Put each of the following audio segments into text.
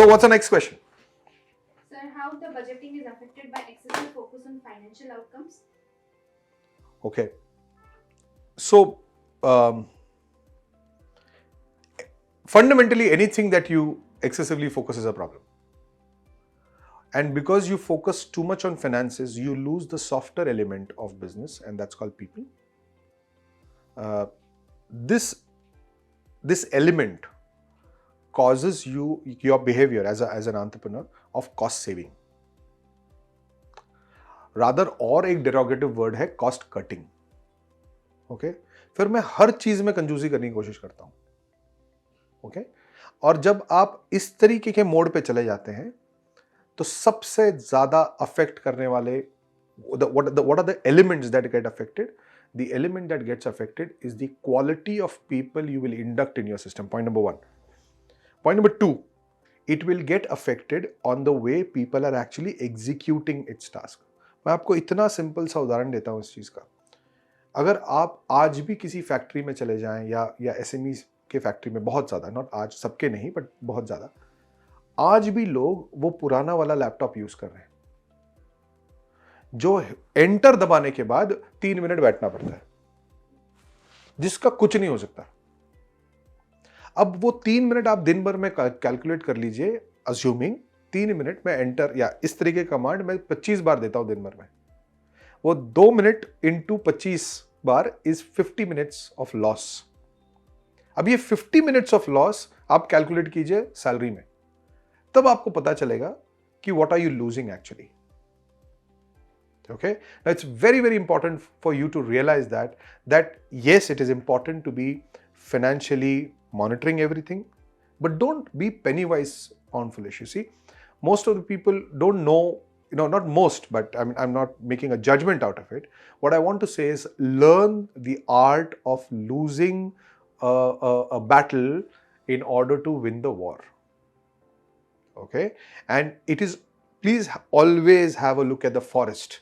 So what's the next question? Sir, how the budgeting is affected by excessive focus on financial outcomes? Okay. So fundamentally, anything that you excessively focus is a problem. And because you focus too much on finances, you lose the softer element of business, and that's called people. This element causes your behavior as an entrepreneur of cost saving. Rather और एक डेरोगेटिव word है cost cutting. Okay, फिर मैं हर चीज में कंजूसी करने की कोशिश करता हूं. ओके, और जब आप इस तरीके के मोड पे चले जाते हैं तो सबसे ज्यादा अफेक्ट करने वाले what are the elements that get affected? The element that gets affected is the quality of people you will induct in your system. Point number 1. Point number 2, it will get affected on the way people are actually executing its task. मैं आपको इतना simple सा उदाहरण देता हूं इस चीज का. अगर आप आज भी किसी फैक्ट्री में चले जाएं या एसएमई के फैक्ट्री में, बहुत ज्यादा, नॉट आज सबके नहीं बट बहुत ज्यादा, आज भी लोग वो पुराना वाला लैपटॉप यूज कर रहे हैं जो एंटर दबाने के बाद 3 मिनट बैठना पड़ता है, जिसका कुछ नहीं हो सकता. अब वो 3 मिनट आप दिन भर में कैलकुलेट कर लीजिए, अज्यूमिंग 3 मिनट में एंटर या इस तरीके का कमांड मैं 25 बार देता हूं दिन भर में, वो 2 मिनट इंटू 25 बार इज 50 मिनट्स ऑफ लॉस. अब ये 50 मिनट्स ऑफ लॉस आप कैलकुलेट कीजिए सैलरी में, तब आपको पता चलेगा कि what are you losing actually. Okay, now it's very important for you to realize that yes, it is important to be financially monitoring everything, but don't be penny-wise on foolish. You see, most of the people don't know, not most, but I'm not making a judgment out of it. What I want to say is learn the art of losing a battle in order to win the war. Okay, and it is, please always have a look at the forest,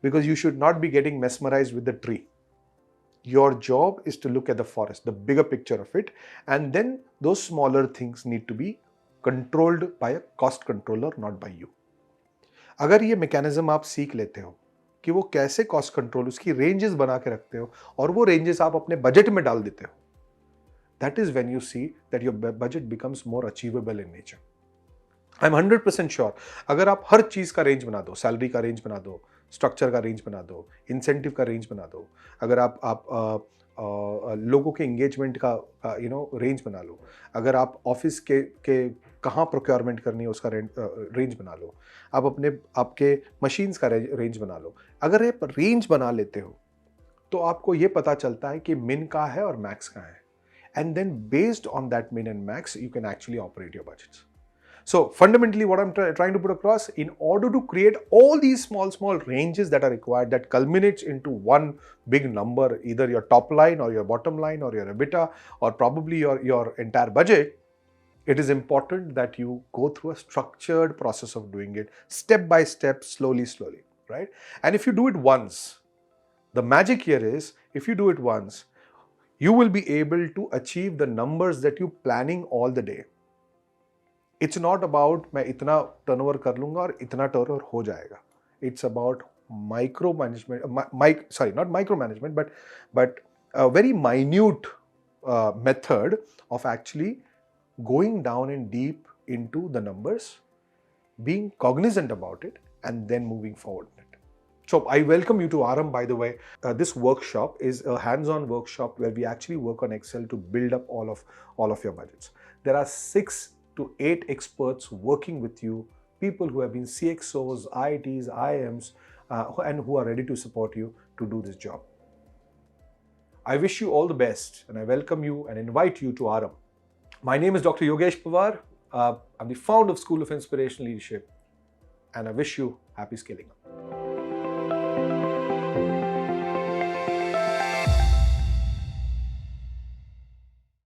because you should not be getting mesmerized with the tree. Your job is to look at the forest, the bigger picture of it, and then those smaller things need to be controlled by a cost controller, not by you. अगर ये mechanism आप सीख लेते हो कि वो कैसे cost control, उसकी रेंजेस बना के रखते हो और वो रेंजेस आप अपने बजट में डाल देते हो, that is when you see that your budget becomes more achievable in nature. I'm 100% sure, अगर आप हर चीज का रेंज बना दो, सैलरी का रेंज बना दो, स्ट्रक्चर का रेंज बना दो, इंसेंटिव का रेंज बना दो, अगर आप लोगों के एंगेजमेंट का रेंज बना लो, अगर आप ऑफिस के कहाँ प्रोक्योरमेंट करनी है उसका रेंज बना लो, आप आपके मशीन्स का रेंज बना लो. अगर आप रेंज बना लेते हो तो आपको ये पता चलता है कि मिन का है और मैक्स का है, and then based on that min and max you can actually operate your budgets. So fundamentally what I'm trying to put across, in order to create all these small ranges that are required, that culminates into one big number, either your top line or your bottom line or your EBITDA or probably your entire budget, it is important that you go through a structured process of doing it step by step, slowly, right? And if you do it once, the magic here is, if you do it once, you will be able to achieve the numbers that you're planning all the day. It's not about मैं इतना turnover कर लूंगा और इतना turnover हो जाएगा. It's about micro management, not micro management, but a very minute method of actually going down and deep into the numbers, being cognizant about it, and then moving forward with it. So I welcome you to Aram, by the way. This workshop is a hands-on workshop where we actually work on Excel to build up all of your budgets. There are 6 to 8 experts working with you, people who have been CXOs, IITs, IIMs, and who are ready to support you to do this job. I wish you all the best, and I welcome you and invite you to Aram. My name is Dr. Yogesh Pawar. I'm the founder of School of Inspirational Leadership, and I wish you happy scaling up.